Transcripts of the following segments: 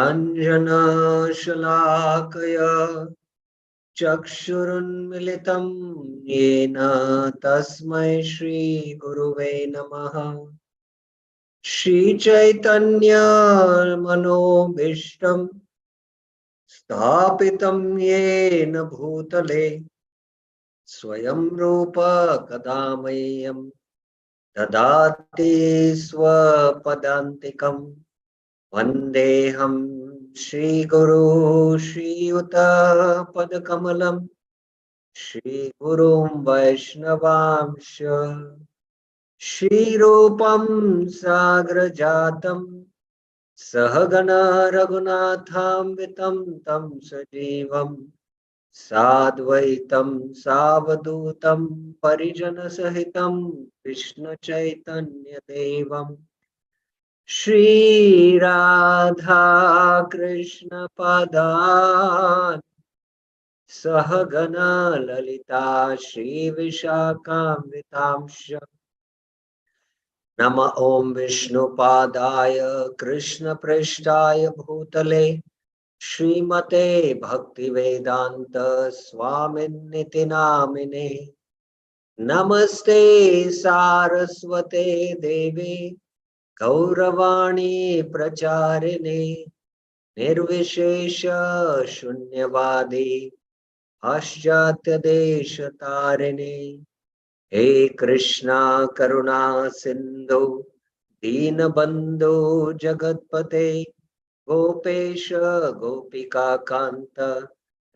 Anjana Shalakaya Chakshurunmilitam Yena Tasmai Shri Guruve Namaha Shri Chaitanya Manobhishtam Sthapitam Yena Bhutale Swayam Rupa Kadamayam Dadati Swapadantikam Vandeham Shri Guru Shri Yuta Padakamalam Shri Gurum Vaishnavamsha Shri Rupam Sagrajatam Sahagana Raghunatham Vitam Tam Sajivam Sadvaitam Savadutam Parijana Sahitam Krishna Chaitanya Devam Shri Radha Krishna Padan Sahagana Lalita Shri Vishakam Nama Om Vishnu Padaya Krishna Prishtaya Bhutale Srimate Bhakti Vedanta Swaminiti Namine Namaste Saraswate Devi Gauravani Pracharine Nirvishesha Shunyavadi Paschatya Desha Tarine He Krishna Karuna Sindhu Deenabandhu Jagatpate Gopesha Gopika Kanta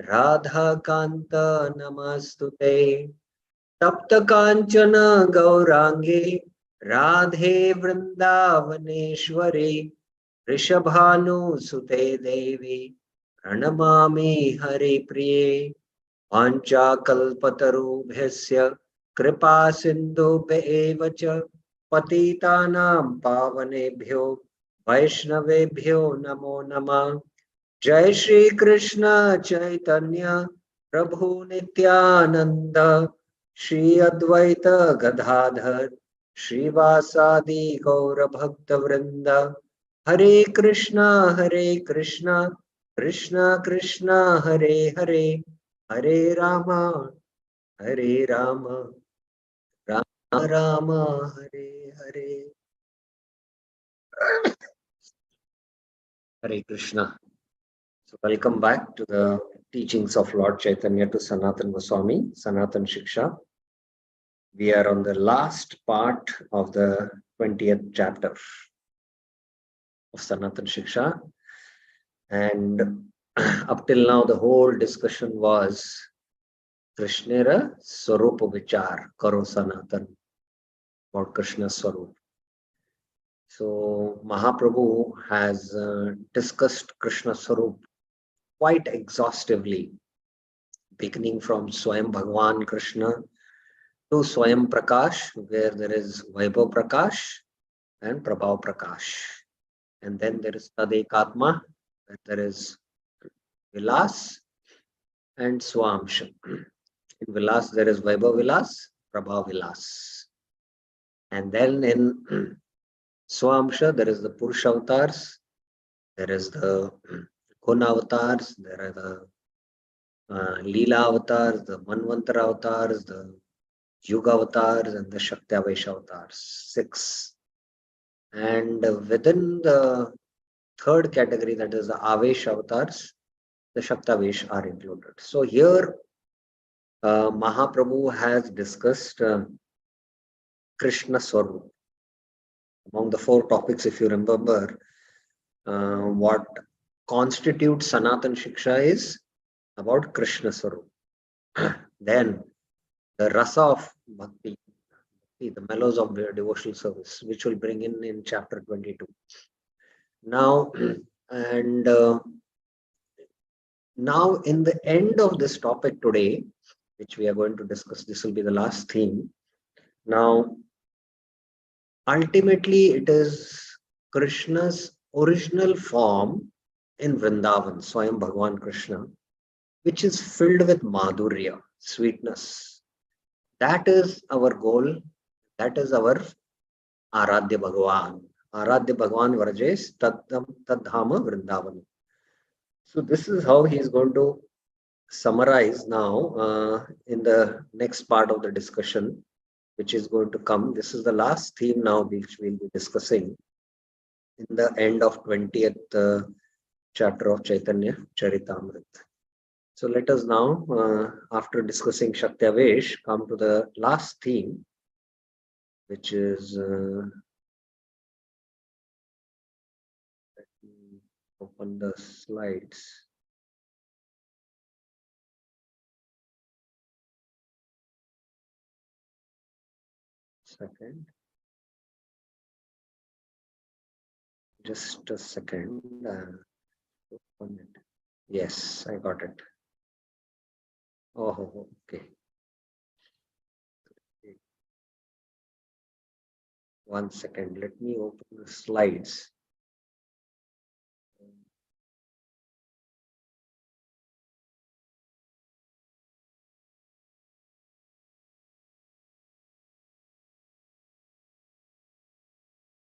Radha Kanta Namastute Tapta Kanchana Gaurangi Radhe Vrindavaneshwari Rishabhanu Sute Devi Pranamami Hari Priye Pancha Kalpatarubhyasya Kripa Sindhubhya eva cha Patitanam Pavanebhyo Vaishnavebhyo Namo Namah Jai Shri Krishna Chaitanya Prabhu Nityananda Shri Advaita Gadadhar Shri Vasadi Gaura Bhakta Vrinda Hare Krishna Krishna Krishna Hare Hare Hare Rama Rama Rama Hare Hare Hare Krishna. So welcome back to the teachings of Lord Chaitanya to Sanatana Goswami, Sanatana Shiksha. We are on the last part of the 20th chapter of Sanatana Shiksha. And up till now, the whole discussion was Krishnera Swarupa Vichar Karo Sanatan, about Krishna's Swarup. So Mahaprabhu has discussed Krishna Swarup quite exhaustively, beginning from Swayam Bhagwan Krishna to Swayam Prakash, where there is Vaibhav Prakash and Prabhav Prakash. And then there is Tadekatma, where there is Vilas and Swamsha. In Vilas, there is Vaibhav Vilas, Prabhav Vilas. And then in Swamsha, there is the Purusha avatars, there is the Guna avatars, there are the Leela avatars, the Manvantara avatars, the Yuga avatars, and the Shakti-Avesh avatars, 6. And within the third category, that is the Avesh avatars, the Shakti-Avesh are included. So here, Mahaprabhu has discussed Krishna Swarup. Among the 4 topics, if you remember, what constitutes Sanatana Shiksha is about Krishna Swarup. Then the rasa of bhakti, the mellows of devotional service, which will bring in chapter 22. Now, and now in the end of this topic today, which we are going to discuss, this will be the last theme. Now, ultimately, it is Krishna's original form in Vrindavan, Swayam Bhagwan Krishna, which is filled with madhurya, sweetness. That is our goal. That is our Aradhya Bhagavan. Aradhya Bhagwan Vrajes Tadhama Vrindavan. So this is how he is going to summarize now in the next part of the discussion, which is going to come. This is the last theme now which we'll be discussing in the end of 20th chapter of Chaitanya Charitamrita. So let us now, after discussing Shaktiavesh, come to the last theme, which is let me open the slides. Second. Just a second. Open it. Yes, I got it. Oh, okay. One second. Let me open the slides.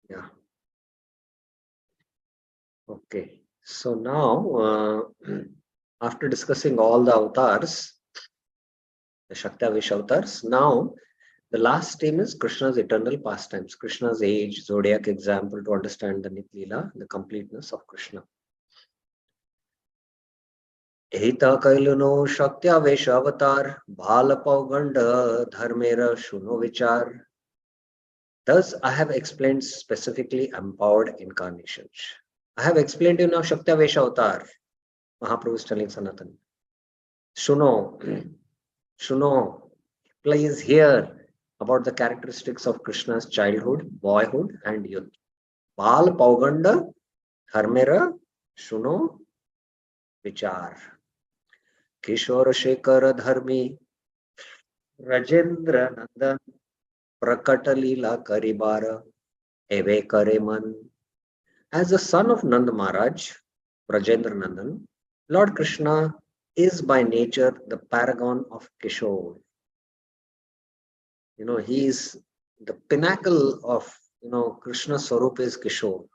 Yeah. Okay. So now, after discussing all the avatars, the Shaktiavesh avatars, now the last theme is Krishna's eternal pastimes, Krishna's age, zodiac example to understand the Nit Leela, the completeness of Krishna. Ehita Kailuno Shaktiavesh avatar, Bhala Pauganda Dharmera Shuno Vichar. Thus, I have explained specifically empowered incarnations. I have explained you now Shaktiavesh avatar. Mahaprabhu is telling Sanatana. Shuno, Shuno, please hear about the characteristics of Krishna's childhood, boyhood, and youth. Bal Pauganda Dharmera Shuno Vichar. Kishore Shekhar Dharmi Rajendra Nandan Prakata Leela Karibara Eve Kareman. As the son of Nand Maharaj, Rajendra Nandan, Lord Krishna is by nature the paragon of Kishore. You know, he is the pinnacle of, Krishna Swarup is Kishore.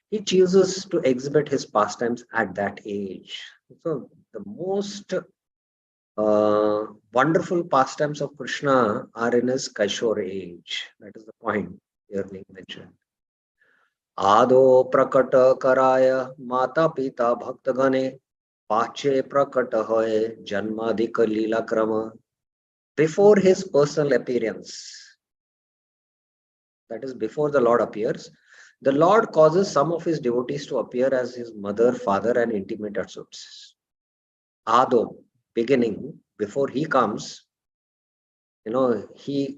He chooses to exhibit his pastimes at that age. So the most wonderful pastimes of Krishna are in his Kishore age. That is the point here being mentioned. Ado prakata karaya mata pita bhaktagane pache prakata hoye janmadika lila krama. Before his personal appearance, that is before the Lord appears, the Lord causes some of his devotees to appear as his mother, father, and intimate associates. Ado, beginning, before he comes, he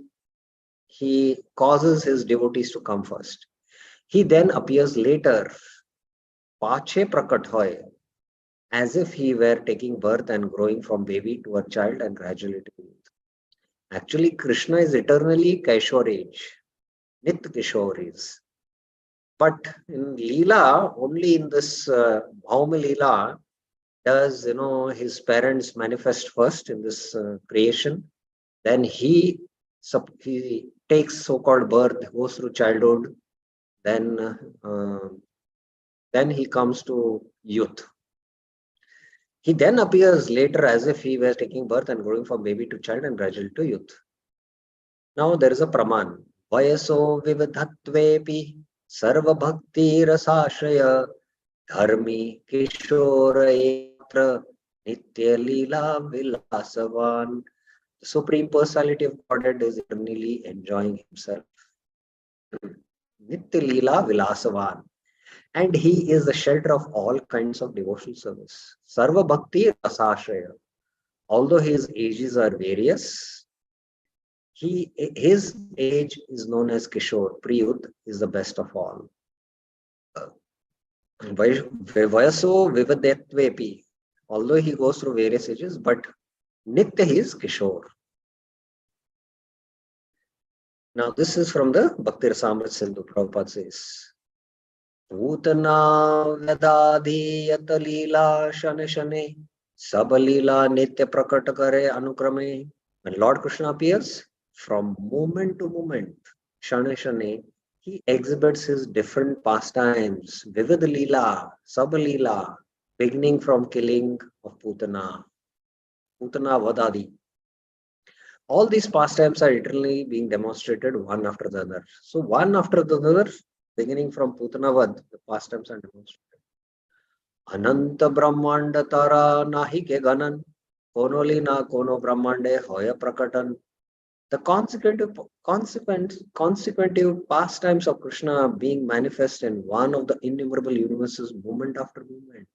causes his devotees to come first. He then appears later, pache prakat hoy, as if he were taking birth and growing from baby to a child and gradually to youth. Actually, Krishna is eternally Kaishore age, Nit Kishore is. But in Leela, only in this Bhauma Leela, does his parents manifest first in this creation. Then he takes so-called birth, goes through childhood, then he comes to youth. He then appears later as if he was taking birth and growing from baby to child and gradually to youth. Now there is a praman. Vayaso vividhatvepi sarva bhakti rasashaya dharmi kishorayatra nitya lila vilasavan. The Supreme Personality of Godhead is eternally enjoying himself. Nitya lila vilasavan. And he is the shelter of all kinds of devotional service. Sarva bhakti rasashraya. Although his ages are various, his age is known as Kishore. Priyut is the best of all. Vayaso vivadyatvepi. Although he goes through various ages, but Nitya is Kishore. Now this is from the Bhakti Rasamrita Sindhu. Prabhupada says, Utana Vedadi Yatalila Shane Shane Sabalila Nitya Prakata Kare Anukrame. When Lord Krishna appears, from moment to moment, Shane Shane, he exhibits his different pastimes, Vivid Leela, Sabaleela, beginning from killing of Putana, Putana Vadadi. All these pastimes are literally being demonstrated one after the other. So one after the other, beginning from Putana Vad, the pastimes are demonstrated. Ananta Brahmanda Tara Nahi ke Ganan, Konoli na Kono Brahmande Hoya Prakatan. The consequent pastimes of Krishna being manifest in one of the innumerable universes moment after moment.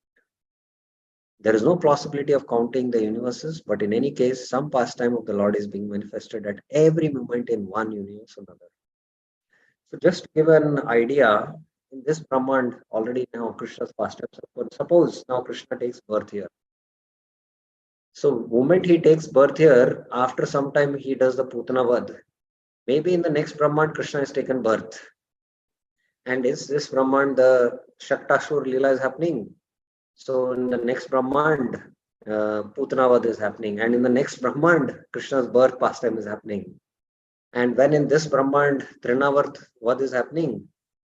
There is no possibility of counting the universes, but in any case, some pastime of the Lord is being manifested at every moment in one universe or another. So just to give an idea, in this Brahmand, already now Krishna's pastimes are good. Suppose now Krishna takes birth here. So moment he takes birth here, after some time he does the Putana Vad. Maybe in the next Brahmand, Krishna has taken birth. And is this Brahmand, the Shaktashur Leela is happening? So in the next Brahmand, Putanavad is happening. And in the next Brahmand, Krishna's birth pastime is happening. And when in this Brahmand, Trinavarth, what is happening?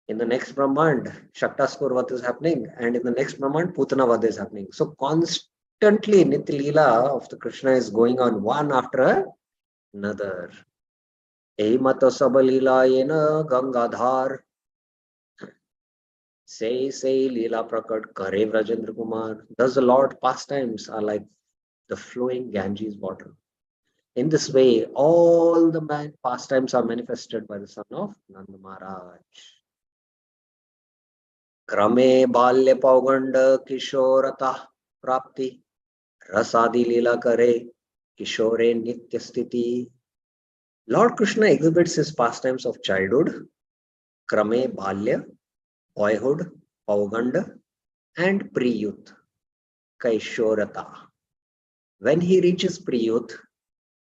In the next Brahmand, Shaktaskur, what is happening? And in the next Brahmand, Putanavad is happening. So constantly, Nitya Leela of the Krishna is going on one after another. Ehimata Sabalila Yena Gangadhar. Say Leela Prakat Kare Vrajendra Kumar. Thus the Lord pastimes are like the flowing Ganges water. In this way, all the pastimes are manifested by the son of Nanda Maharaj. Krame Balya Pauganda Kishorata Prapti Rasadi Leela Kare Kishore Nitya Sthiti. Lord Krishna exhibits his pastimes of childhood, Krame Balya, boyhood, Pauganda, and Priyut, Kaishorata. When he reaches Priyut,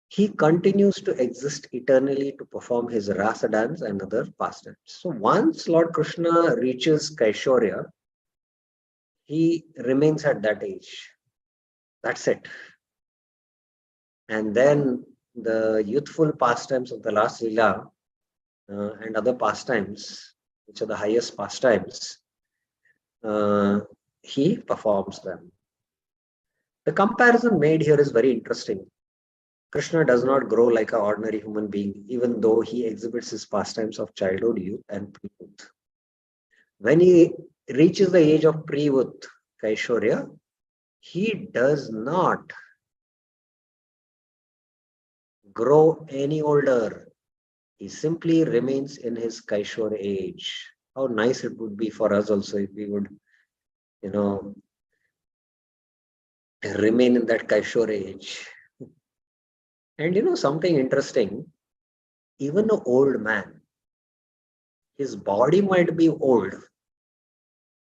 he continues to exist eternally to perform his rasa dance and other pastimes. So once Lord Krishna reaches Kaishorya, he remains at that age. That's it. And then the youthful pastimes of the last Leela and other pastimes, which are the highest pastimes, he performs them. The comparison made here is very interesting. Krishna does not grow like an ordinary human being, even though he exhibits his pastimes of childhood, youth, and pre-youth. When he reaches the age of pre-youth, Kaishorya, he does not grow any older. He simply remains in his Kaishor age. How nice it would be for us also if we would, remain in that Kaishor age. And something interesting, even an old man, his body might be old,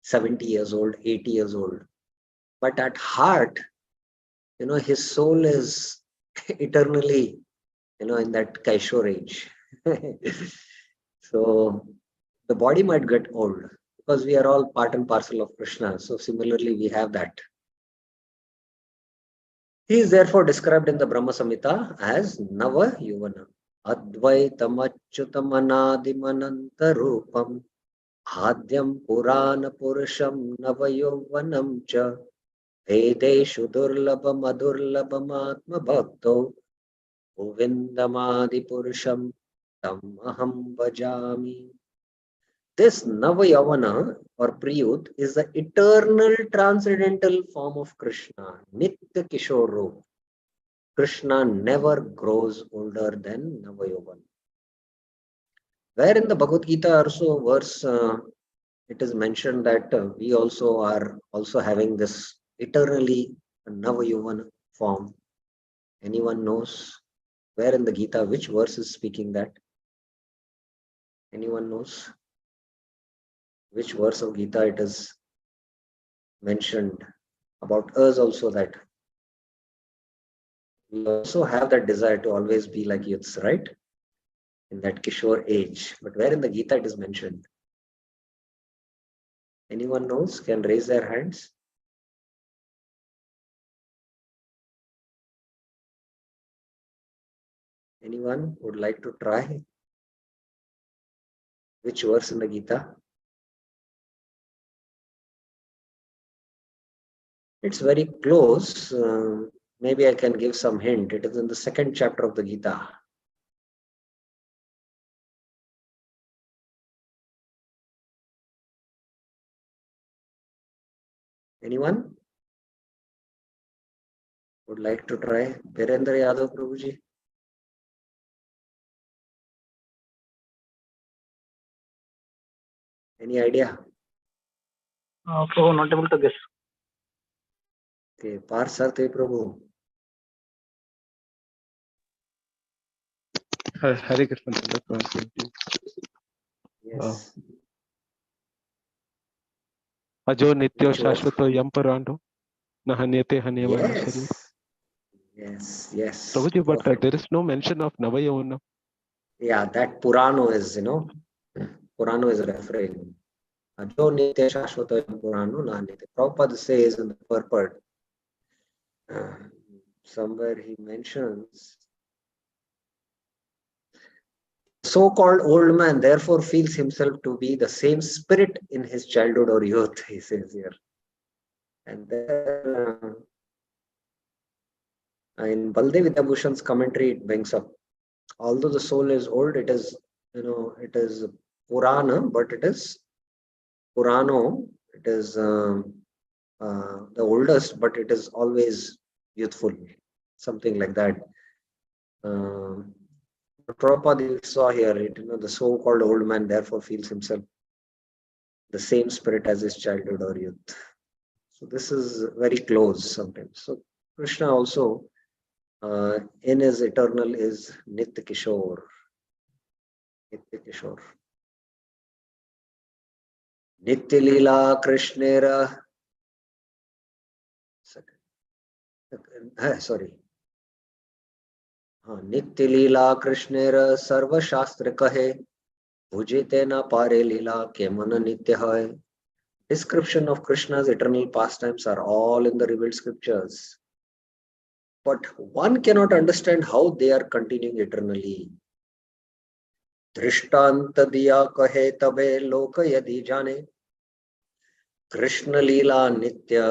70 years old, 80 years old. But at heart, his soul is eternally, in that Kaishor age. So the body might get old because we are all part and parcel of Krishna. So similarly, we have that. He is therefore described in the Brahma Samhita as Nava Yuvana. Advaitam Achyutam Anadimananta Rupam Adyam Purana Purusham Nava Yuvanam Cha Vedeshu Durlabham Adurlabhamatma Bhakto Govindamadi Purusham Tam Aham Bhajami. This Navayavana or Priyut is the eternal transcendental form of Krishna, Nitya Kishore Rup. Krishna never grows older than Navayavana. Where in the Bhagavad Gita also verse it is mentioned that we also are also having this eternally Navayavana form. Anyone knows where in the Gita which verse is speaking that? Anyone knows which verse of Gita it is mentioned about us also that we also have that desire to always be like youths, right? In that Kishore age. But where in the Gita it is mentioned? Anyone knows? Can raise their hands? Anyone would like to try? Which verse in the Gita? It's very close. Maybe I can give some hint. It is in the second chapter of the Gita. Anyone would like to try? Virendra Yadav Prabhuji? Any idea? Prabhu, not able to guess. Okay, Parsarte Prabhu. Hare Krishna. Yes. Ajo Nityo Which verse? Shashvato Yam Purano Nahanyate Hanyamana Sharir. Yes. Prabhuji, but Perfect. there is no mention of Navayavana. Yeah, that Purano is, Purano is referring. Ajo Nitya Shashvata Purano Nahanyate. Prabhupada says in the purport, somewhere he mentions, so-called old man therefore feels himself to be the same spirit in his childhood or youth, he says here. And then in Baldev Vidyabhushan's commentary, it brings up, although the soul is old, it is, it is Purana, but it is Purano, it is the oldest, but it is always youthful, something like that. Prabhupada saw here, the so-called old man therefore feels himself the same spirit as his childhood or youth. So this is very close sometimes. So Krishna also, in his eternal, is Nitya Kishore. Nitya Kishore. Nitya Leela Krishnera. Sorry. Nitya Leela Krishnera Sarva Shastra Kahe. Bhujite na pare Leela ke mana Nitya hai. Description of Krishna's eternal pastimes are all in the revealed scriptures. But one cannot understand how they are continuing eternally. दृष्टांत दिया कहे तबे लोक यदि जाने कृष्ण लीला नित्य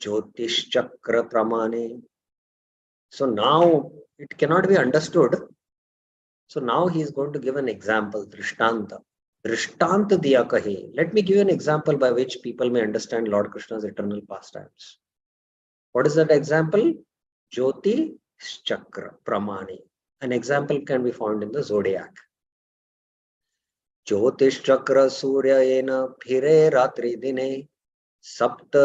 ज्योतिष चक्र प्रमाणे. So now it cannot be understood. So now he is going to give an example. Drishtanta. Drishtanta diya kahe. Let me give you an example by which people may understand Lord Krishna's eternal pastimes. What is that example? Jyoti Chakra Pramani. An example can be found in the zodiac. ज्योतिष चक्र सूर्येन फिरे रात्रि दिने सप्त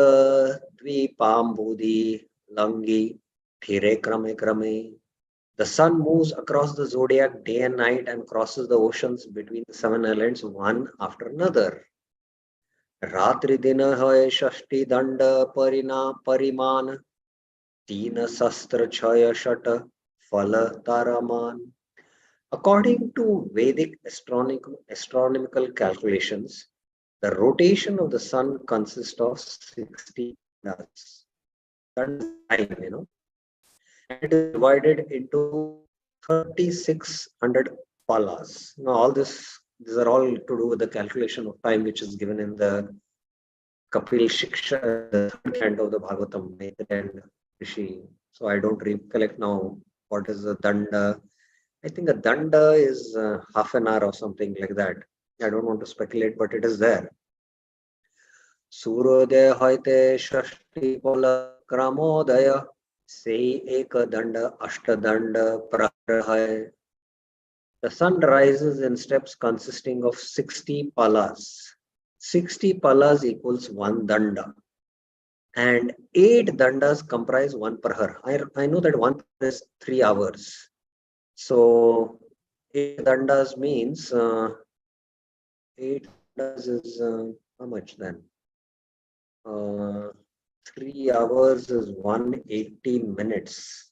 द्वीपांबुधि लंगी फिरे क्रमे क्रमे. The sun moves across the zodiac day and night and crosses the oceans between the seven islands one after another. रात्रि दिन है षष्टि दंड परिमाण तीन शस्त्र छय षट फल Taraman. According to Vedic astronomical calculations, the rotation of the sun consists of 60 days. That is time, and it is divided into 3600 palas. Now, these are all to do with the calculation of time, which is given in the Kapil Shiksha, the third canto of the Bhagavatam, and Rishi. So I don't recollect now what is the danda. I think a danda is half an hour or something like that. I don't want to speculate, but it is there. Surodaya hoite shashti pola kramodaya sei eka danda ashtadanda prahar hai. The sun rises in steps consisting of 60 palas. 60 palas equals one danda. And 8 dandas comprise one prahar. I know that one is 3 hours. So 8 dandas means 8 dandas is how much then? 3 hours is 180 minutes.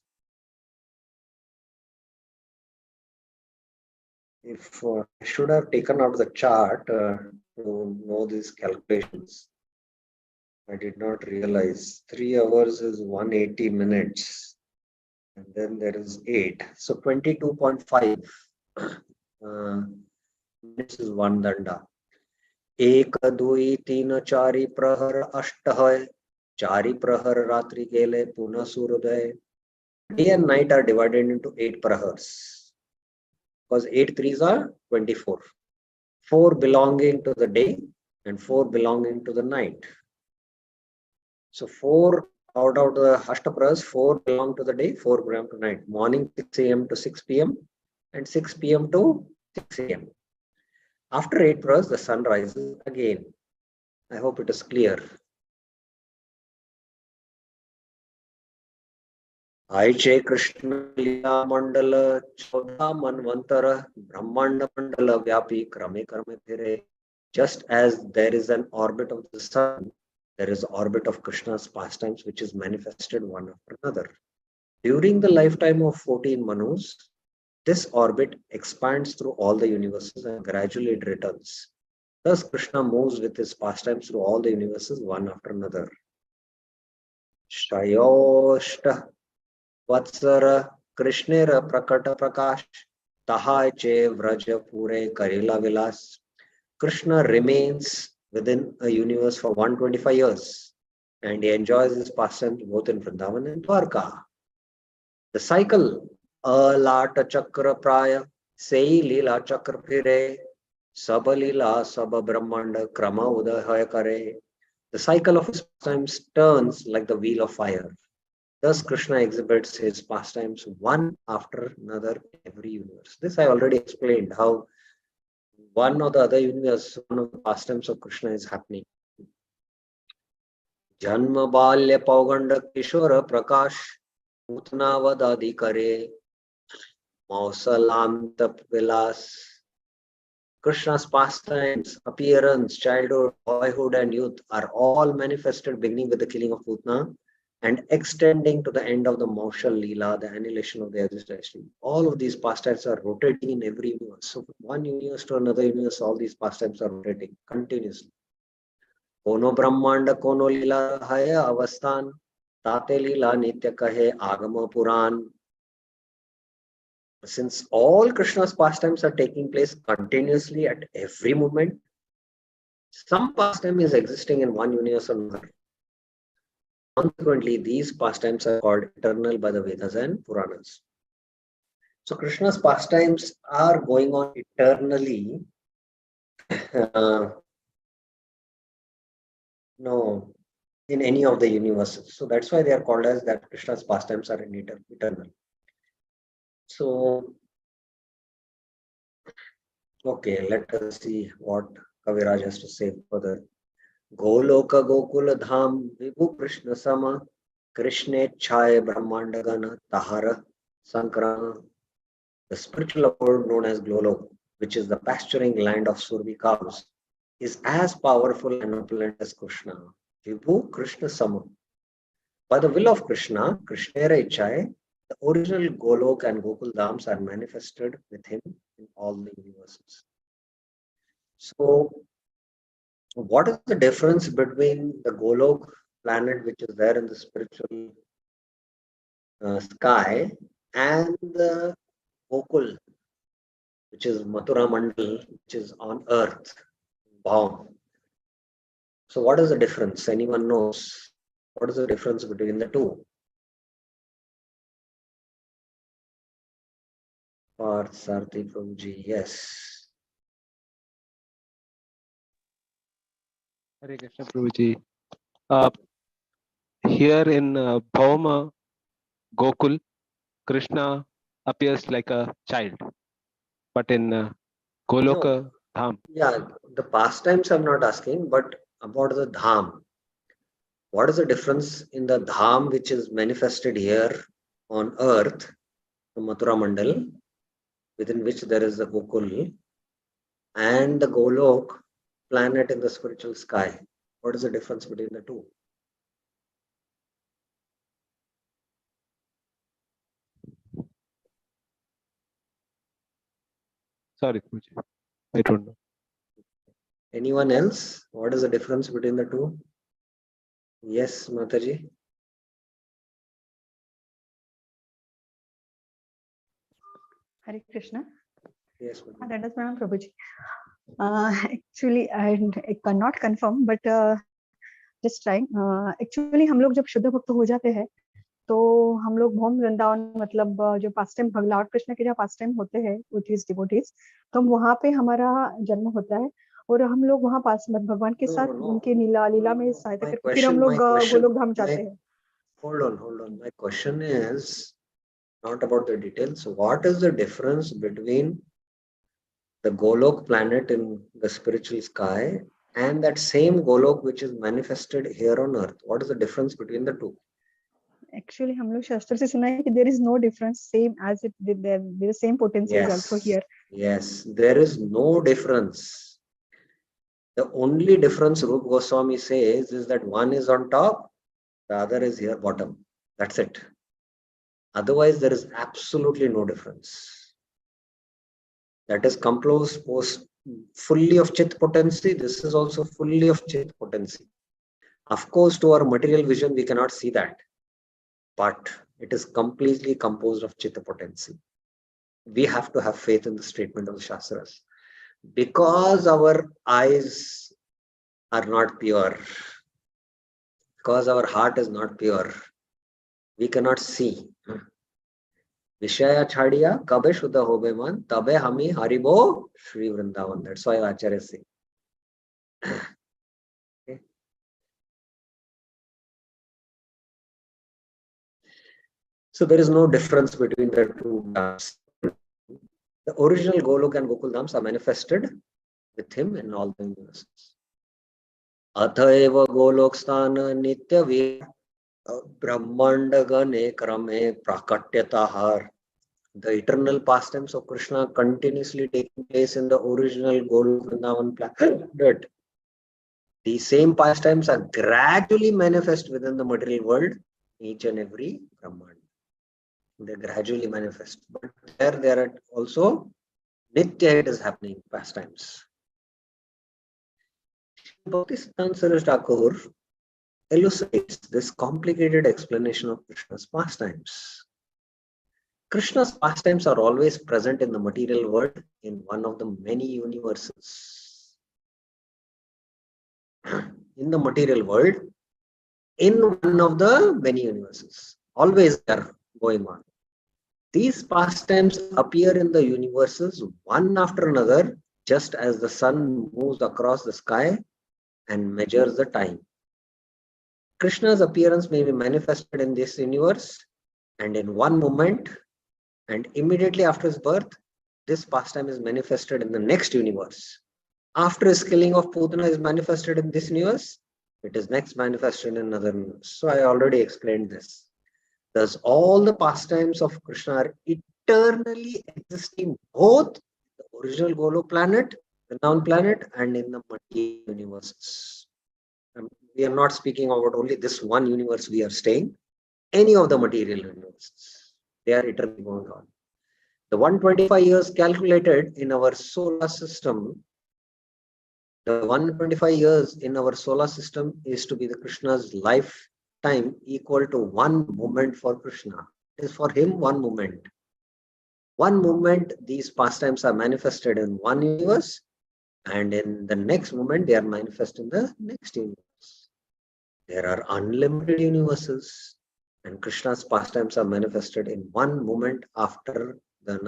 If I should have taken out the chart to know these calculations. I did not realize 3 hours is 180 minutes. And then there is 8. So 22.5. This is one danda. एक दुई तीन चारि प्रहर अष्ट है, चारि प्रहर रात्रि गेले पुनः सूर्योदय. Day and night are divided into 8 prahars, because 8 threes are 24. 4 belonging to the day and 4 belonging to the night. So 4 out of the Ashtaprahars, 4 belong to the day, 4 belong to night. Morning 6 a.m. to 6 p.m. and 6 p.m. to 6 a.m. After 8 prahars, the sun rises again. I hope it is clear. आयचे कृष्ण लीला मंडल 14 मनवंतर ब्रह्मांड मंडल व्यापी क्रमे क्रमे फिरे. Just as there is an orbit of the sun, there is orbit of Krishna's pastimes which is manifested one after another. During the lifetime of 14 Manus, this orbit expands through all the universes and gradually it returns. Thus, Krishna moves with his pastimes through all the universes one after another. Shayoshta Vatsara Krishnera Prakata Prakash Tahai Che Vraja Pure Karila Vilas. Krishna remains within a universe for 125 years and he enjoys his pastimes both in Vrindavan and Dwarka. The cycle Alata Chakra Praya Sei Lila Chakra Phire Saba Lila Saba Brahmanda Krama Udahaya Kare. The cycle of his pastimes turns like the wheel of fire. Thus, Krishna exhibits his pastimes one after another in every universe. This I already explained how one or the other universe, one of the pastimes of Krishna is happening. Janma Balya Pauganda Kishora Prakash Utnavadadi Kare Mausalam Tap Vilas. Krishna's pastimes, appearance, childhood, boyhood, and youth are all manifested beginning with the killing of Putna and extending to the end of the Maushal Leela, the annihilation of the existence. All of these pastimes are rotating in every universe. So from one universe to another universe, all these pastimes are rotating continuously. Kono Brahmanda, Kono Leela Haya Avasthan, Tate Leela Nitya Kahe Agama Puran. Since all Krishna's pastimes are taking place continuously at every moment, some pastime is existing in one universe or another. Consequently, these pastimes are called eternal by the Vedas and Puranas. So Krishna's pastimes are going on eternally. No, in any of the universes. So that's why they are called as that Krishna's pastimes are eternal. So, okay, let us see what Kaviraj has to say further. Goloka Gokula Dham Vibhu Krishna Sama Krishne Chaya Brahmandagana Tahara Sankrana. The spiritual abode known as Golok, which is the pasturing land of Survi cows, is as powerful and opulent as Krishna. Vibhu Krishna Sama. By the will of Krishna, Krishnera Ichai, the original Golok and Gokul Dhams are manifested with him in all the universes. So, what is the difference between the Golok planet, which is there in the spiritual sky, and the Gokul, which is Mathura Mandal, which is on earth, Bhaum? So, what is the difference? Anyone knows? What is the difference between the two? Parth Sarthi Prabhuji, yes. Hare Krishna Prabhuji. Here in Bhauma Gokul, Krishna appears like a child, but in Goloka Dham. Yeah, the pastimes I'm not asking, but about the Dham. What is the difference in the Dham which is manifested here on earth, the Mathura Mandal, within which there is the Gokul, and the Golok planet in the spiritual sky? What is the difference between the two? Sorry, Prabhuji. I don't know. Anyone else? What is the difference between the two? Yes, Mataji. Hare Krishna. Yes, madam. That is Madam Prabhuji. Actually, I cannot confirm, but just trying. Actually, हम लोग जब शुद्ध भक्त हो जाते हैं, तो हम लोग भौम वृंदावन मतलब जो पास टाइम लॉर्ड कृष्ण के जो पास टाइम होते हैं विथ हिज डिवोटीज, तो वहाँ पे हमारा जन्म होता है और हम लोग वहाँ पास भगवान के साथ उनके लीला में सहायता करके फिर हम लोग गोलोक धाम जाते हैं. Hold on. My question is not about the details. What is the difference between the Golok planet in the spiritual sky and that same Golok which is manifested here on earth? What is the difference between the two? Actually, हम लोग शास्त्र से सुना है कि there is no difference, same as it did there. The same potency is also here. Yes, there is no difference. The only difference Rup Goswami says is that one is on top, the other is here bottom. That's it. Otherwise, there is absolutely no difference. That is composed fully of Chit potency. This is also fully of Chit potency. Of course, to our material vision, we cannot see that. But it is completely composed of Chitta potency. We have to have faith in the statement of the Shastras. Because our eyes are not pure, because our heart is not pure, we cannot see. Vishaya chadiya kabe shuddha hobe man, tabe hami haribo Shri Vrindavan. That's why Acharya say. Okay. So there is no difference between the two dhams. The original Golok and Gokul dhams are manifested with him in all the universes. Athaeva Golok sthana nitya vir brahmanda gane krame prakatyatahar. The eternal pastimes of Krishna continuously taking place in the original Golok Vrindavan planet. These same pastimes are gradually manifest within the material world, each and every Brahman. They gradually manifest. But there are also Nitya it is happening, pastimes. Bhakti Siddhanta Saraswati Thakur illustrates this complicated explanation of Krishna's pastimes. Krishna's pastimes are always present in the material world in one of the many universes. In the material world, in one of the many universes. Always they are going on. These pastimes appear in the universes one after another, just as the sun moves across the sky and measures the time. Krishna's appearance may be manifested in this universe and in one moment, and immediately after his birth, this pastime is manifested in the next universe. After his killing of Putana is manifested in this universe, it is next manifested in another universe. So I already explained this. Thus, all the pastimes of Krishna are eternally existing both in the original Golok planet, the noun planet, and in the material universes. We are not speaking about only this one universe we are staying, any of the material universes. They are eternally going on. The 125 years calculated in our solar system, the 125 years in our solar system is to be the Krishna's lifetime equal to one moment for Krishna. It is for him one moment. One moment, these pastimes are manifested in one universe, and in the next moment, they are manifest in the next universe. There are unlimited universes, and Krishna's pastimes are manifested in one moment after the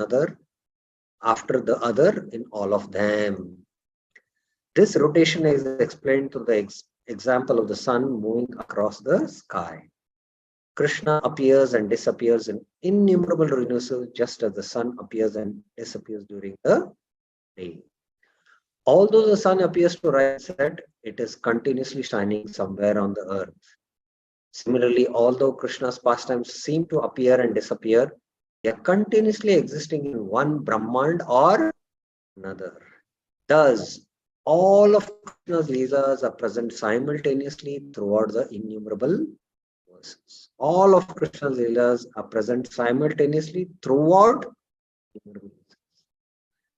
other in all of them. This rotation is explained through the example of the sun moving across the sky. Krishna appears and disappears in innumerable universes just as the sun appears and disappears during the day. Although the sun appears to rise and set, it is continuously shining somewhere on the earth. Similarly, although Krishna's pastimes seem to appear and disappear, they are continuously existing in one Brahmand or another. Thus, all of Krishna's leelas are present simultaneously throughout the innumerable verses. All of Krishna's leelas are present simultaneously throughout innumerable verses.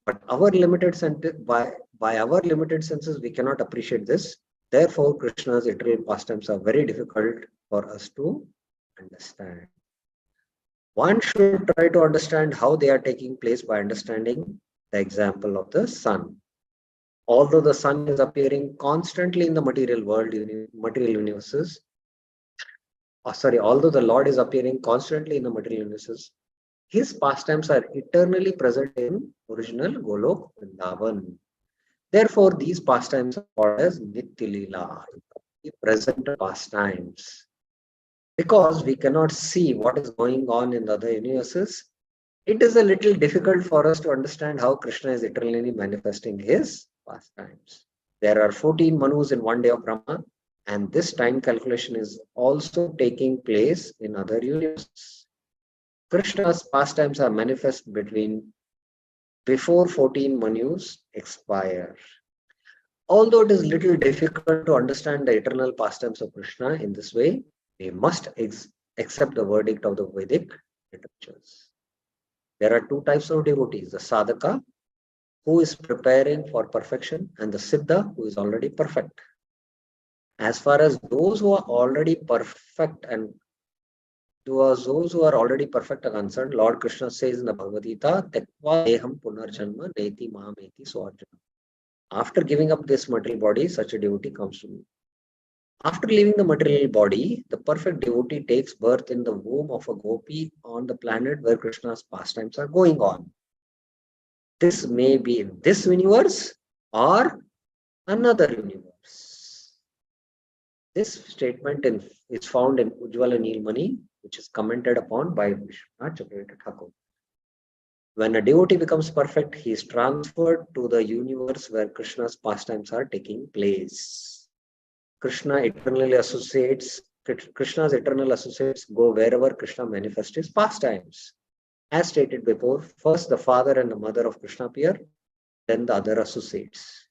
But our limited by our limited senses, we cannot appreciate this. Therefore, Krishna's eternal pastimes are very difficult for us to understand. One should try to understand how they are taking place by understanding the example of the sun. Although the sun is appearing constantly in the material world, material universes, although the Lord is appearing constantly in the material universes, his pastimes are eternally present in original Golok Vrindavan. Therefore, these pastimes are called as Nitya-lila, present pastimes. Because we cannot see what is going on in the other universes, it is a little difficult for us to understand how Krishna is eternally manifesting his pastimes. There are 14 Manus in one day of Brahma, and this time calculation is also taking place in other universes. Krishna's pastimes are manifest before 14 Manus expire. Although it is little difficult to understand the eternal pastimes of Krishna in this way, we must accept the verdict of the Vedic literatures. There are two types of devotees, the sadhaka, who is preparing for perfection, and the siddha, who is already perfect. As far as those who are already perfect are concerned, Lord Krishna says in the Bhagavad Gita, Tekva deham punarjanma neti mameti swarjana. After giving up this material body, such a devotee comes to me. After leaving the material body, the perfect devotee takes birth in the womb of a gopi on the planet where Krishna's pastimes are going on. This may be in this universe or another universe. This statement is found in Ujjvala Nilmani, which is commented upon by Vishwanath Chakravarti Thakur. When a devotee becomes perfect, he is transferred to the universe where Krishna's pastimes are taking place. Krishna's eternal associates go wherever Krishna manifests his pastimes. As stated before, first the father and the mother of Krishna appear, then the other associates.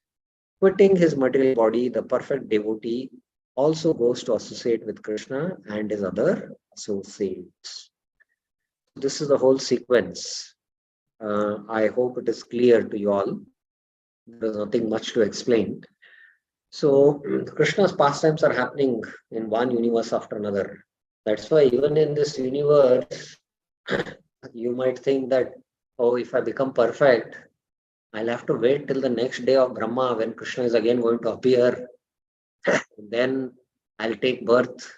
Quitting his material body, the perfect devotee also goes to associate with Krishna and his other associates. This is the whole sequence. I hope it is clear to you all. There is nothing much to explain. So Krishna's pastimes are happening in one universe after another. That's why even in this universe, you might think that, oh, if I become perfect, I'll have to wait till the next day of Brahma when Krishna is again going to appear. Then I'll take birth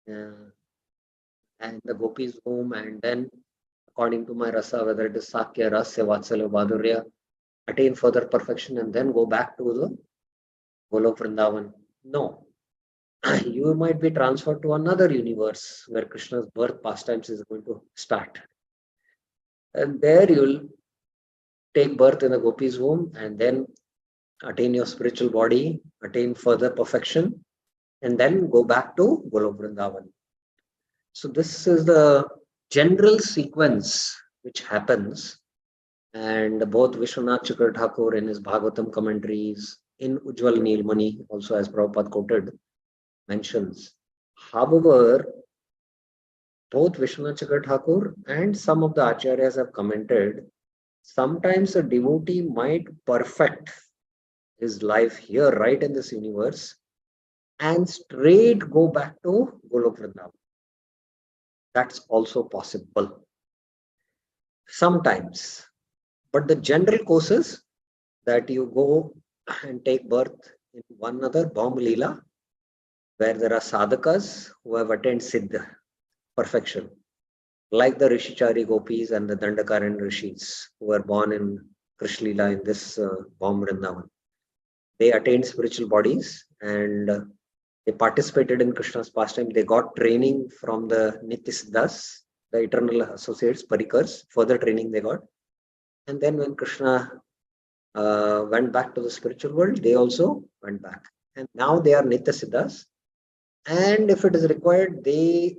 and the gopis womb, and then according to my rasa, whether it is Sakya, Rasya, Vatsalya, Badurya, attain further perfection and then go back to the Golok Vrindavan. No. You might be transferred to another universe where Krishna's birth pastimes is going to start. And there you'll take birth in the gopis womb and then attain your spiritual body, attain further perfection, and then go back to Golok Vrindavan. So this is the general sequence which happens, and both Vishwanath Chakravarti Thakur in his Bhagavatam commentaries, in Ujjwal Nilmani, also as Prabhupada quoted, mentions. However, both Vishwanath Chakravarti Thakur and some of the Acharyas have commented, sometimes a devotee might perfect his life here, right in this universe, and straight go back to Golok Vrindavan. That's also possible. Sometimes. But the general course is that you go and take birth in one other Bhauma Leela, where there are sadhakas who have attained Siddha, perfection, like the Rishichari Gopis and the Dandakaran Rishis who were born in Krishna Leela in this Bhauma Vrindavan. They attained spiritual bodies and they participated in Krishna's pastime. They got training from the Nitya-siddhas, the eternal associates, parikars, further training they got. And then when Krishna went back to the spiritual world, they also went back. And now they are Nitya-siddhas. And if it is required, they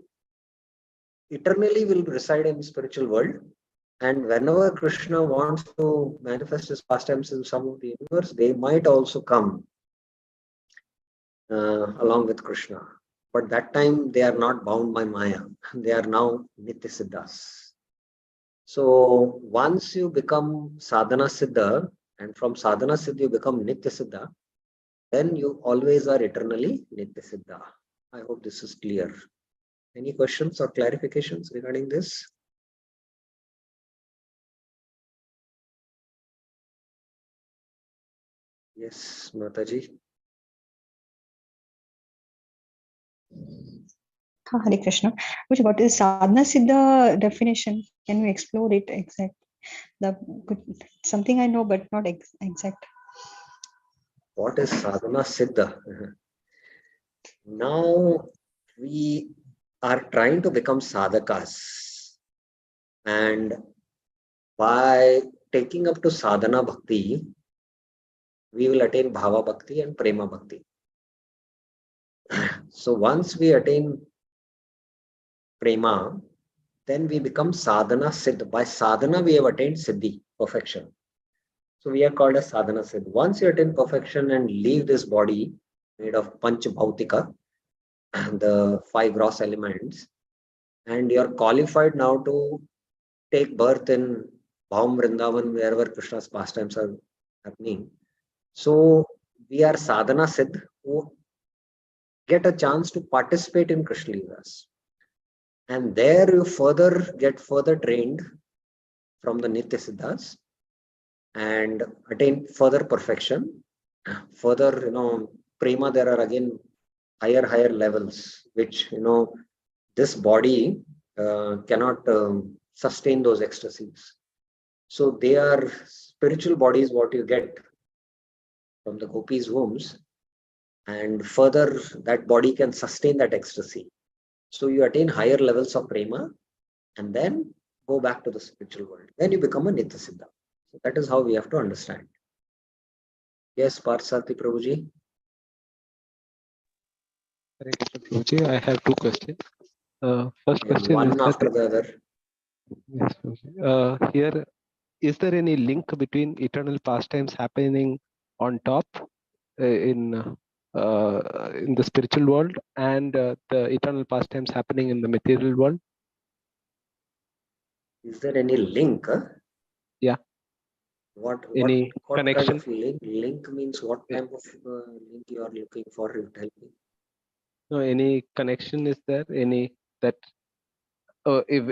eternally will reside in the spiritual world. And whenever Krishna wants to manifest his pastimes in some of the universe, they might also come along with Krishna. But that time they are not bound by Maya. They are now Nitya Siddhas. So once you become Sadhana Siddha, and from Sadhana Siddha you become Nitya Siddha, then you always are eternally Nitya Siddha. I hope this is clear. Any questions or clarifications regarding this? Yes, Mataji. Hare Krishna. Which what is sadhana siddha definition? Can you explore it exact? The something I know, but not exact. What is sadhana siddha? Now we are trying to become sadhakas, and by taking up to sadhana bhakti, we will attain bhava bhakti and prema bhakti. So once we attain prema, then we become sadhana siddha. By sadhana, we have attained siddhi, perfection. So we are called as sadhana siddha. Once you attain perfection and leave this body made of panch bhautika, the five gross elements, and you are qualified now to take birth in Bhaum Vrindavan, wherever Krishna's pastimes are happening. So we are sadhana siddha who get a chance to participate in Krishna Leelas. And there you get further trained from the Nitya Siddhas and attain further perfection. Further, prema, there are again higher levels, which, this body cannot sustain those ecstasies. So they are spiritual bodies, what you get from the gopis' wombs, and further that body can sustain that ecstasy. So you attain higher levels of prema and then go back to the spiritual world. Then you become a Nitya Siddha. So that is how we have to understand. Yes, Parsati Prabhuji. Hare Krishna, Prabhuji. I have two questions. First Yeah, question is one after that the other. yes, Prabhuji. Here, is there any link between eternal pastimes happening on top in the spiritual world and the eternal pastimes happening in the material world? Is there any link? Yeah. What Any kind connection? of link? Link means what type of link you are looking for? You tell me. No, any connection is there? Any that if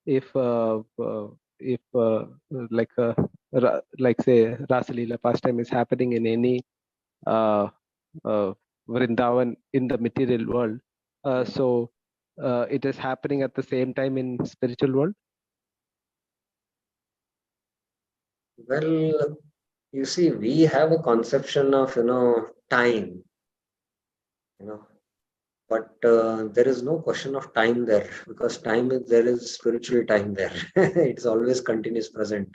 if like like say Rasalila pastime is happening in any uh, Vrindavan in the material world, so it is happening at the same time in spiritual world. Well, you see, we have a conception of time, but there is no question of time there, because there is spiritual time there. It's always continuous present.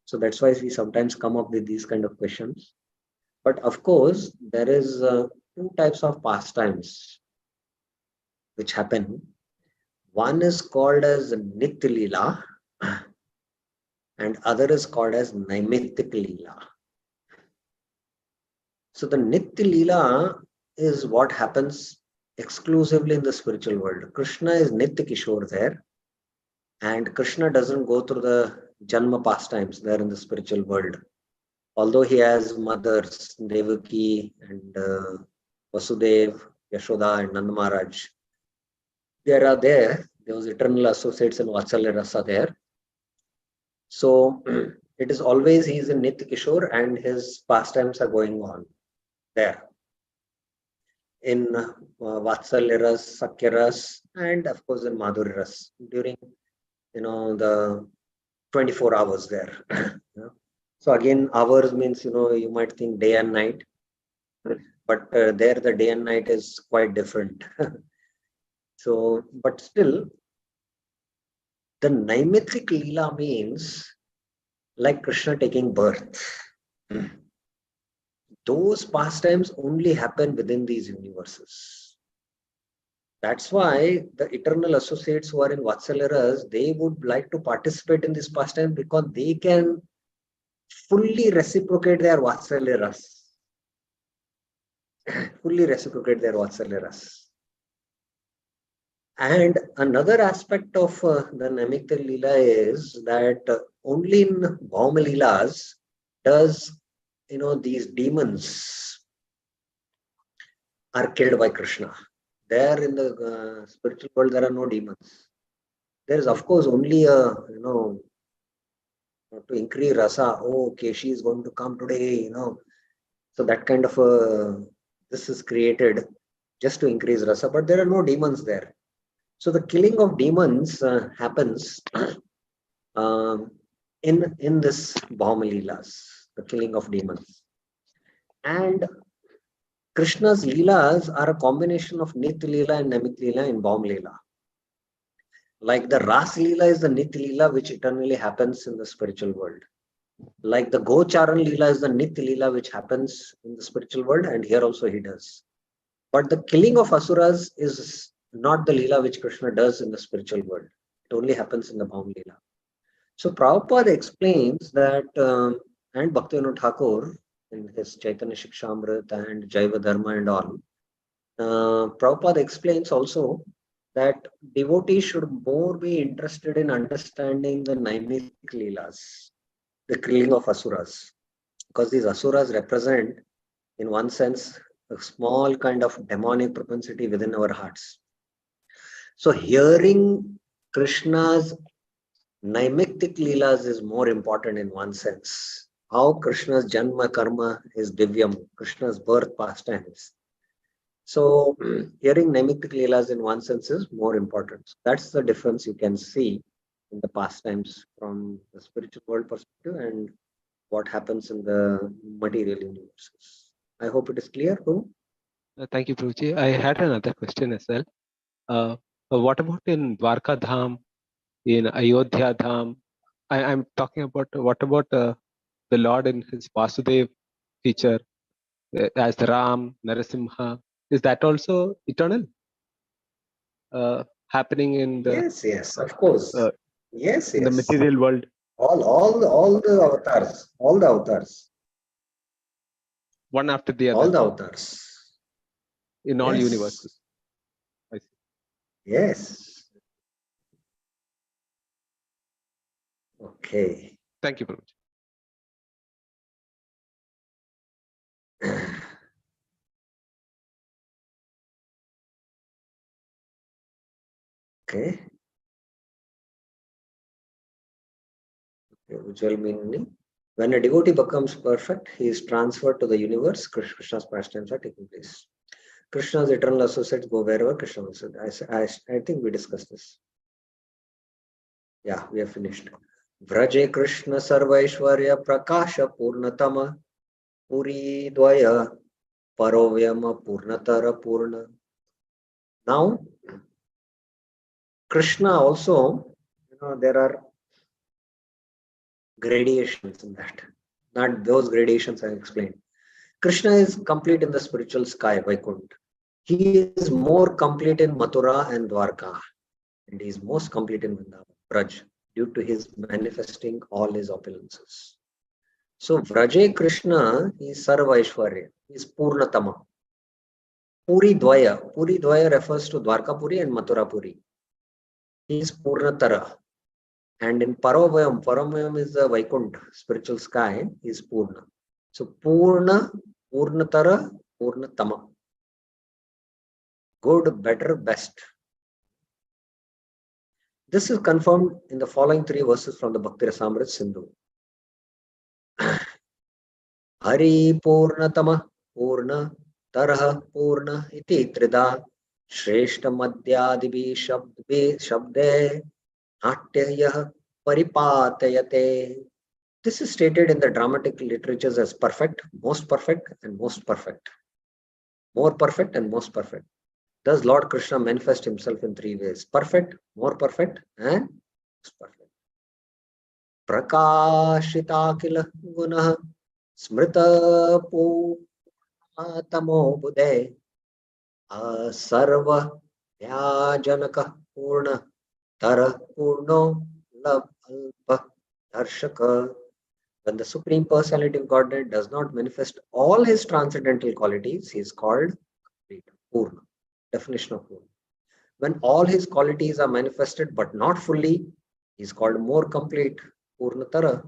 So that's why we sometimes come up with these kind of questions. But of course, there is two types of pastimes which happen. One is called as Nitya Leela and other is called as Naimittik Leela. So the Nitya Leela is what happens exclusively in the spiritual world. Krishna is Nitya Kishore there, and Krishna doesn't go through the Janma pastimes there in the spiritual world. Although he has mothers, Devaki and Vasudev, Yashoda and Nanda Maharaj, there, those eternal associates in Vatsalya Rasa there. So it is always he is in Nitya Kishore and his pastimes are going on there. In Vatsalya Ras, Sakya Ras, and of course in Madhurya Ras during the 24 hours there. So again, hours means you might think day and night, but there the day and night is quite different. So, but still, the Naimittik Leela means like Krishna taking birth. Those pastimes only happen within these universes. That's why the eternal associates who are in Vatsalya, they would like to participate in this pastime because they can fully reciprocate their Vatsalya. Fully reciprocate their Vatsalya. And another aspect of the Naimitya Leela is that only in Bhauma Leelas does these demons are killed by Krishna. There in the spiritual world, there are no demons. There is, of course, only a to increase rasa. Oh, okay, she is going to come today, So that kind of this is created just to increase rasa, but there are no demons there. So the killing of demons happens um, in this Bhauma Leelas, the killing of demons. And Krishna's Leelas are a combination of Nitya Leela and Namit Leela in Bhauma Leela. Like the Ras Leela is the Nitya Leela which eternally happens in the spiritual world. Like the Gocharan Leela is the Nitya Leela which happens in the spiritual world, and here also he does. But the killing of Asuras is not the Leela which Krishna does in the spiritual world. It only happens in the Bhauma Leela. So Prabhupada explains that, and Bhaktivinoda Thakur in his Chaitanya Shikshamrita and Jaiva Dharma and all, Prabhupada explains also that devotees should more be interested in understanding the Naimistic Leelas, the killing of Asuras, because these Asuras represent, in one sense, a small kind of demonic propensity within our hearts. So hearing Krishna's Naimistic Leelas is more important in one sense. How Krishna's Janma Karma is Divyam, Krishna's birth pastimes. So hearing Naimistic Leelas in one sense is more important. So that's the difference you can see in the pastimes from the spiritual world perspective and what happens in the material universes. I hope it is clear. Thank you, Prabhuji. I had another question as well. What about in Dwarka Dham, in Ayodhya Dham? I'm talking about what about the Lord in his Vasudev feature as Ram, Narasimha? Is that also eternal? Happening in the Yes, of course. Yes. in the material world? All the avatars. One after the All other the avatars. in all universes. I see. Yes. Okay. Thank you, Prabhuji. Okay. Visual meaning. When a devotee becomes perfect, he is transferred to the universe. Krishna's pastimes are taking place. Krishna's eternal associates go wherever Krishna will. I think we discussed this. Yeah, we have finished. Vraje Krishna Sarvaishwarya Prakasha Purnatama Puri Dvaya Parovyama Purnatara Purna. Now, Krishna also, there are gradations in that. Not those gradations I explained. Krishna is complete in the spiritual sky, Vaikuntha. He is more complete in Mathura and Dwarka. And he is most complete in Vrindavan, Braj, due to his manifesting all his opulences. So Vraje Krishna is Sarvaishwarya, he is Purnatama. Puri Dvaya refers to Dwarka Puri and Mathura Puri. He is Purnatara. And in Paravayam is the Vaikuntha, spiritual sky, is Purna. So Purna, Purnatara, Purnatama. Good, better, best. This is confirmed in the following three verses from the Bhakti Rasamrita Sindhu. Hari Purnatama Purna Tarah Purna iti trida Shreshta Madhyadibi Shabde Natyayah Paripatayate. This is stated in the dramatic literatures as perfect, most perfect, and most perfect. More perfect and most perfect. Thus, Lord Krishna manifests himself in three ways: perfect, more perfect, and most perfect. Prakashita kila gunah smrita purnatamo buddhe sarva dhyajanaka purna tara purno lab alpa darshaka. When the Supreme Personality of Godhead does not manifest all his transcendental qualities, he is called complete, Purna. Definition of Purna. When all his qualities are manifested but not fully, he is called more complete, Purnatara.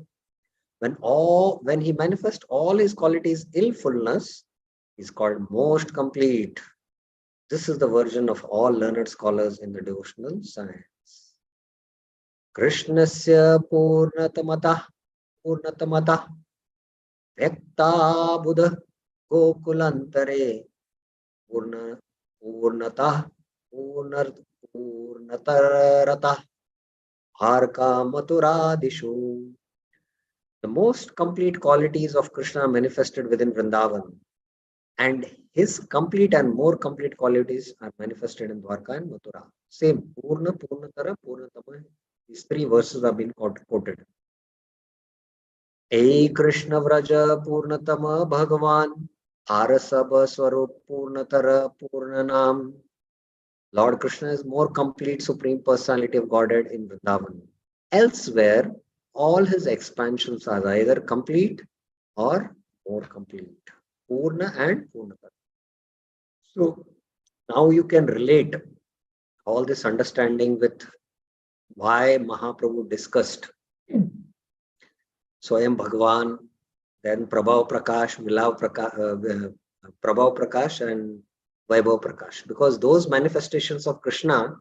When he manifests all his qualities ill fullness, he is called most complete. This is the version of all learned scholars in the devotional science. Krishnasya Purnatamata Purnatamata Vyakta Buddha Gokulantare Purna Purnata Purnatarata Harka Maturadishu. The most complete qualities of Krishna are manifested within Vrindavan, and his complete and more complete qualities are manifested in Dwarka and Mathura. Same, Purna, Purnatara, Purnatama. These three verses have been quoted. Ei Krishna Vraja Purnatama Bhagavan Arasabha Swarup Purnatara Purnanam. Lord Krishna is more complete Supreme Personality of Godhead in Vrindavan. Elsewhere, all his expansions are either complete or more complete. Purna and Purnatara. So now you can relate all this understanding with why Mahaprabhu discussed Swayam Bhagavan, then Prabhav Prakash, Prabhav Prakash and Vaibhav Prakash. Because those manifestations of Krishna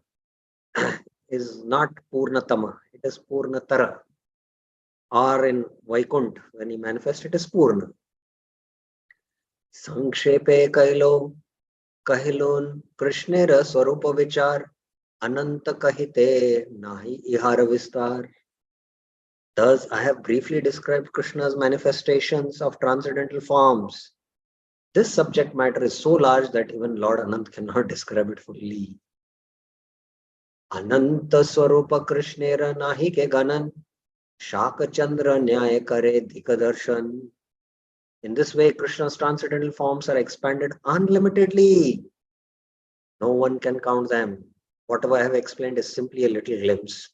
is not Purnatama, it is Purnatara. Or in Vaikunt, when he manifests, it is Purna. Sankshepe Kailo Kahilon Krishnera Swarupa Vichar Ananta Kahite Nahi Ihara Vistar. Thus, I have briefly described Krishna's manifestations of transcendental forms. This subject matter is so large that even Lord Anant cannot describe it fully. Ananta Swarupa Krishnera Nahi Ke Ganan Shaka Chandra Nyaya Kare Dikadarshan. In this way, Krishna's transcendental forms are expanded unlimitedly. No one can count them. Whatever I have explained is simply a little glimpse.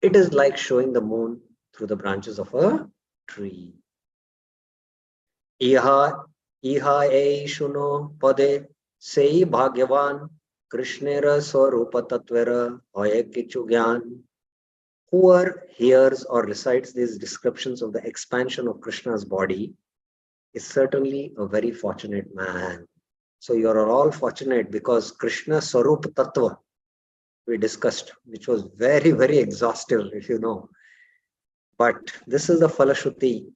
It is like showing the moon through the branches of a tree. Iha e shuno pade sei bhagyavan Krishnera swarupa tatvera hoye kichu gyan. Whoever hears or recites these descriptions of the expansion of Krishna's body is certainly a very fortunate man. So you are all fortunate because Krishna Swarup Tattva we discussed, which was very, very exhaustive, if you know. But this is the Falashuti.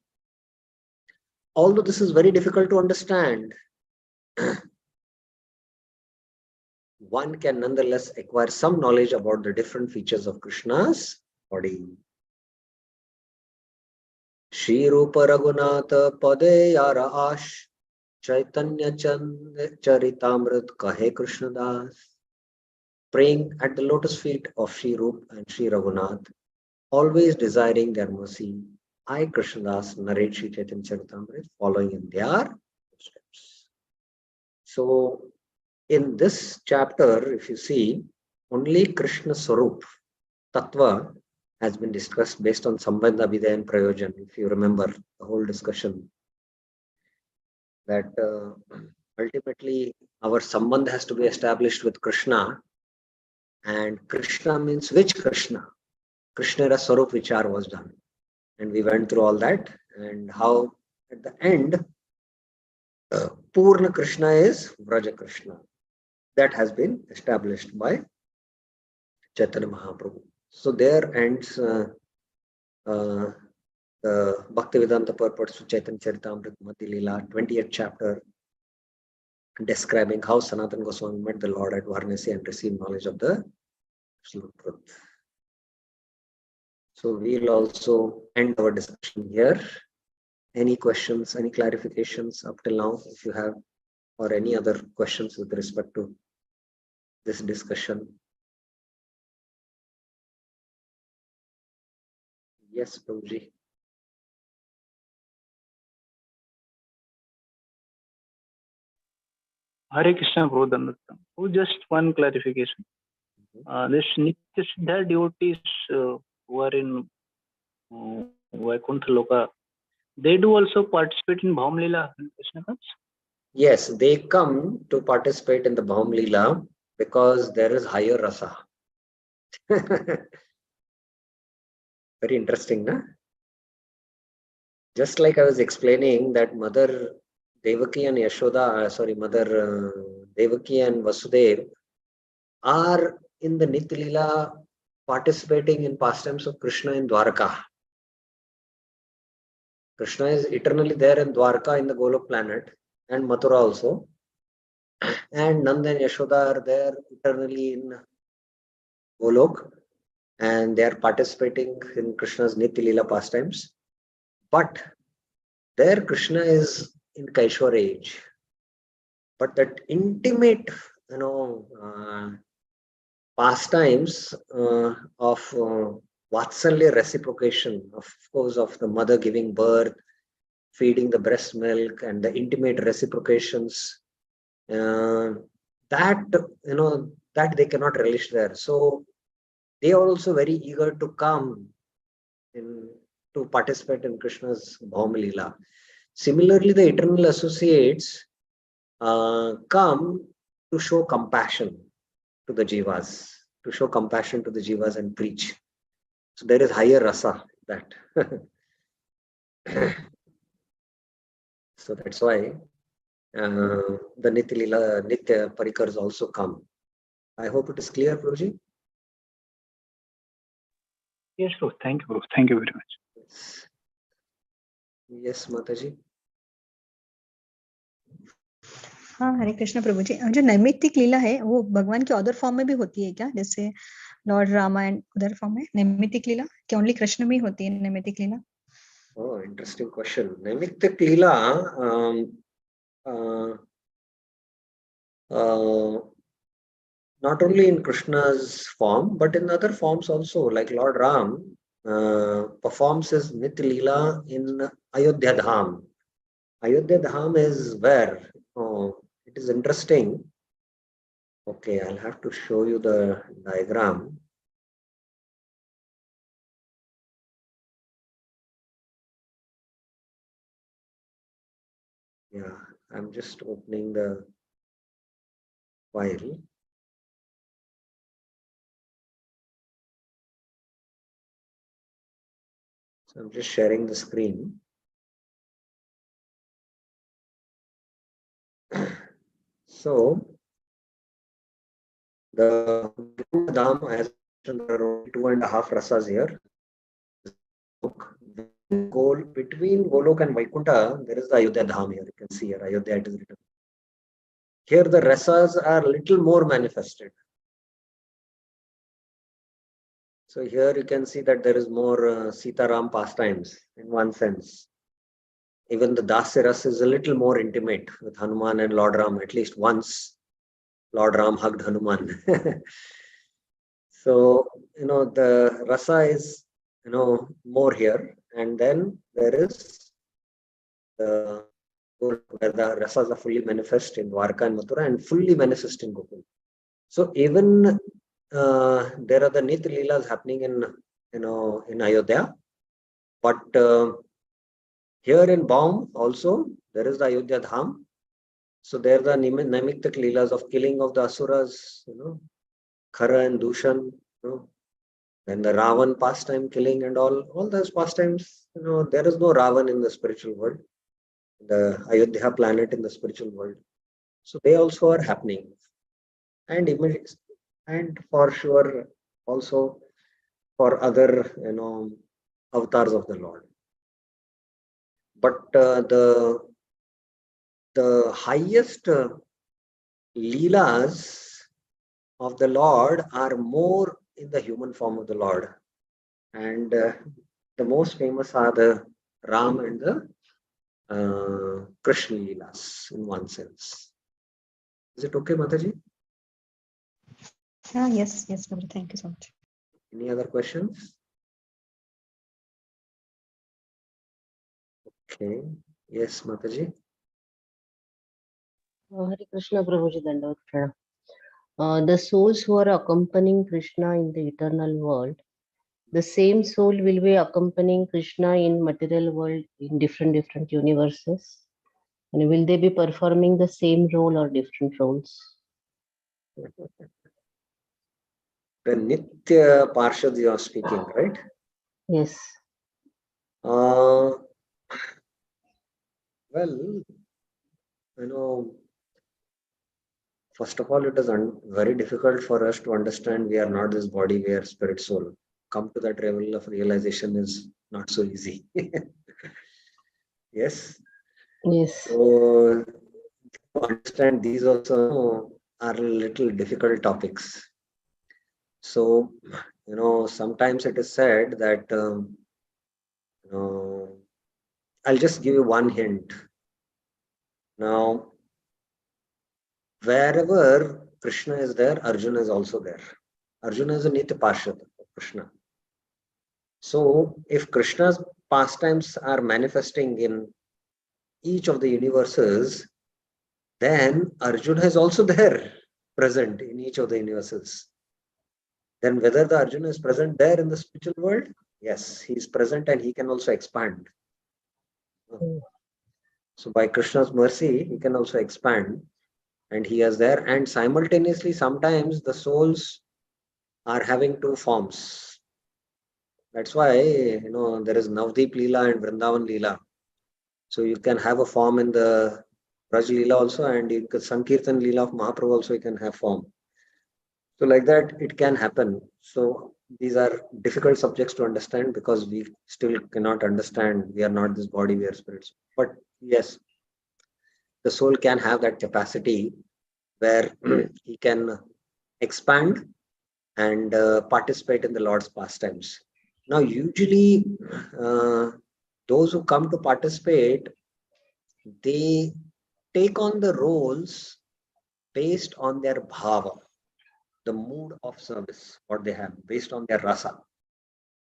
Although this is very difficult to understand, one can nonetheless acquire some knowledge about the different features of Krishna's body. Shri Rupa Raghunatha Pade Yara Ash Chaitanya Chand Charitamrit Kahe Krishnadas. Praying at the lotus feet of Shri Rup and Shri Raghunath, always desiring their mercy, I, Krishnadas, narrate Shri Chaitanya Charitamrita, following in their footsteps. So, in this chapter, if you see, only Krishna Swarup, Tattva, has been discussed based on Sambandha, Abhidaya and Prayojan, if you remember the whole discussion. That ultimately our Sambandha has to be established with Krishna. And Krishna means which Krishna? Krishna Swarup Vichar was done. And we went through all that and how at the end, Purna Krishna is Vraja Krishna. That has been established by Chaitanya Mahaprabhu. So there ends the Bhaktivedanta purports to Chaitanya Charitamrita Mati Leela, 20th chapter, describing how Sanatana Goswami met the Lord at Varanasi and received knowledge of the absolute truth. So we'll also end our discussion here. Any questions, any clarifications up till now, if you have, or any other questions with respect to this discussion? Yes, Prabhuji. Hare Krishna, Prabhu. Just one clarification. This Nitya Siddha devotees who are in Vaikuntha Loka, they do also participate in Bhaum Leela in Krishna Kans? Yes, they come to participate in the Bhaum Leela because there is higher rasa. Very interesting, na? Just like I was explaining that Mother Devaki and Yashoda, Mother Devaki and Vasudev are in the Nitya Leela participating in pastimes of Krishna in Dwaraka. Krishna is eternally there in Dwarka in the Golok planet and Mathura also. And Nanda and Yashoda are there eternally in Golok, and they are participating in Krishna's Nitya Leela pastimes. But there Krishna is in Kaishwar age. But that intimate, pastimes of Vatsalya reciprocation, of course, of the mother giving birth, feeding the breast milk, and the intimate reciprocations, that that they cannot relish there. So they are also very eager to come in to participate in Krishna's Bhauma Leela. Similarly, the eternal associates come to show compassion to the jivas, to show compassion to the jivas and preach. So there is higher rasa that. So that's why the Nitya Leela, Nitya Parikars also come. I hope it is clear, Prabhuji. Yes, bro. Thank you, bro. Thank you very much. Yes, Mataji. हाँ, हरे कृष्ण प्रभु जी। जो नैमित्तिक लीला है वो भगवान के other form में भी होती है क्या, जैसे Lord Rama and other form में नैमित्तिक लीला, क्या ओनली कृष्ण में ही होती है नैमित्तिक लीला? Oh, interesting question. Naimittik Leela, not only in Krishna's form, but in other forms also, like Lord Ram performs his Nitya Leela in Ayodhya Dham. Ayodhya Dham is where? Oh, it is interesting. Okay, I'll have to show you the diagram. Yeah, I'm just opening the file. So I'm just sharing the screen. So the Dham, as mentioned, there are 2.5 rasas here. Between Golok and Vaikuntha, there is the Ayodhya Dham here. You can see here, Ayodhya it is written. Here the rasas are little more manifested. So here you can see that there is more Sitaram pastimes in one sense. Even the Dasya Ras is a little more intimate with Hanuman and Lord Ram. At least once Lord Ram hugged Hanuman. So, the rasa is, more here. And then there is the where the rasas are fully manifest in Dwarka and Mathura and fully manifest in Gokul. So even there are the Nitya Leelas happening in Ayodhya, but here in Baum also there is the Ayodhya Dham. So there are the Naimittik Leelas of killing of the Asuras, Khara and Dushan, and the Ravan pastime killing and all those pastimes, there is no Ravan in the spiritual world, the Ayodhya planet in the spiritual world. So they also are happening. And for sure also for other, avatars of the Lord. But the highest Leelas of the Lord are more in the human form of the Lord. And the most famous are the Ram and the Krishna Leelas in one sense. Is it okay, Mataji? Yes, Prabhu. Thank you so much. Any other questions? Okay. Yes, Mataji. Hare Krishna Prabhuji Dandavat Pranam. The souls who are accompanying Krishna in the eternal world, the same soul will be accompanying Krishna in material world in different universes. And will they be performing the same role or different roles? The Nitya Parshad you are speaking, right? Yes. Well, first of all, it is very difficult for us to understand we are not this body, we are spirit soul. Come to that level of realization is not so easy. Yes. Yes. So to understand these also are little difficult topics. So, sometimes it is said that, I'll just give you one hint. Now, wherever Krishna is there, Arjuna is also there. Arjuna is a Nitya Parshad of Krishna. So, if Krishna's pastimes are manifesting in each of the universes, then Arjuna is also there, present in each of the universes. Then whether the Arjuna is present there in the spiritual world, yes, he is present and he can also expand. So by Krishna's mercy, he can also expand and he is there. And simultaneously, sometimes the souls are having two forms. That's why, there is Navdeep Leela and Vrindavan Leela. So you can have a form in the Braj Leela also, and in the Sankirtan Leela of Mahaprabhu also you can have form. So like that, it can happen. So these are difficult subjects to understand because we still cannot understand. We are not this body, we are spirits. But yes, the soul can have that capacity where he can expand and participate in the Lord's pastimes. Now, usually, those who come to participate, they take on the roles based on their bhava, the mood of service, what they have, based on their rasa.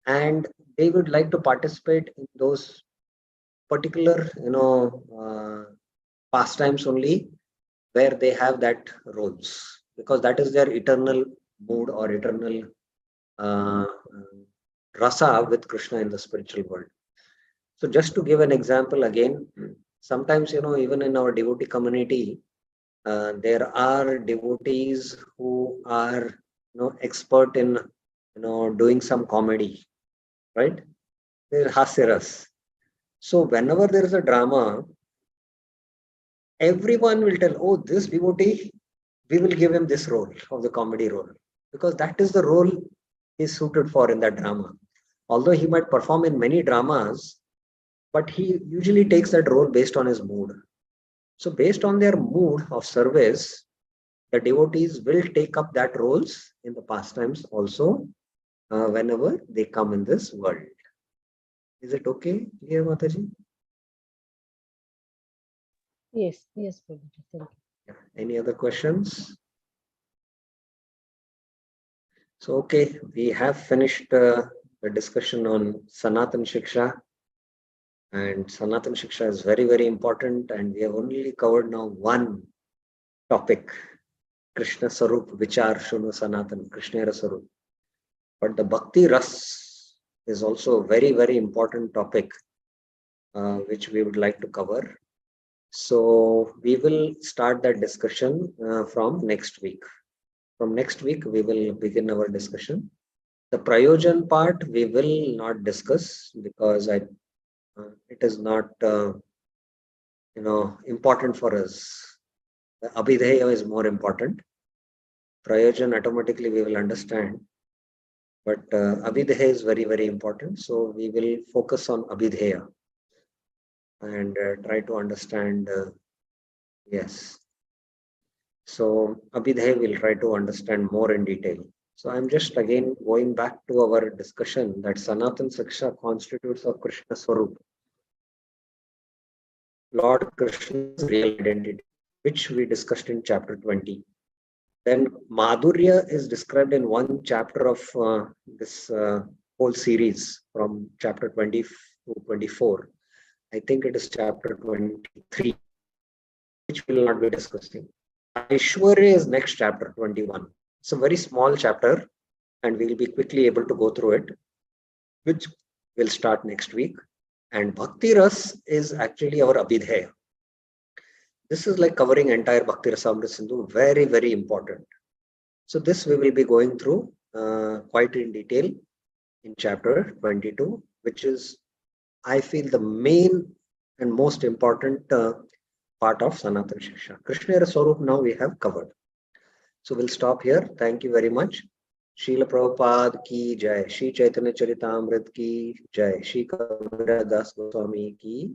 And they would like to participate in those particular, pastimes only where they have that roles, because that is their eternal mood or eternal uh, rasa with Krishna in the spiritual world. So just to give an example again, sometimes, even in our devotee community, there are devotees who are, expert in, doing some comedy, right? They're hasiras. So whenever there is a drama, everyone will tell, oh, this devotee, we will give him this role of the comedy role, because that is the role he's suited for in that drama. Although he might perform in many dramas, but he usually takes that role based on his mood. So based on their mood of service, the devotees will take up that roles in the pastimes also whenever they come in this world. Is it okay, dear Mataji? Yes. Yes, Prabhuji. Thank you. Yeah. Any other questions? So, okay, we have finished the discussion on Sanatana Shiksha. And Sanatana Shiksha is very, very important. And we have only covered now one topic, Krishna Sarup, Vichar Shunu Sanatan, Krishna Sarup. But the Bhakti Ras is also a very, very important topic which we would like to cover. So we will start that discussion from next week. From next week, we will begin our discussion. The Prayojan part we will not discuss because it is not important for us. The Abhidheya is more important. Prayojan automatically we will understand. But Abhidheya is very, very important. So we will focus on Abhidheya and try to understand. Yes. So Abhidheya will try to understand more in detail. So I'm just again going back to our discussion that Sanatana Shiksha constitutes of Krishna Swarup, Lord Krishna's real identity, which we discussed in chapter 20. Then Madhurya is described in one chapter of this whole series from chapter 20 to 24. I think it is chapter 23, which we will not be discussing. Aishwarya is next chapter 21. It's a very small chapter and we'll be quickly able to go through it, which will start next week. And Bhakti Ras is actually our Abhidheya. This is like covering entire Bhakti Rasamrita Sindhu, very, very important. So this we will be going through quite in detail in chapter 22, which is, I feel, the main and most important part of Sanatana Shiksha. Krishna Swarup now we have covered. So we'll stop here. Thank you very much. Srila Prabhupada ki jai. Shri Chaitanya Charitamrita ki jai. Shri Kabira Das Goswami ki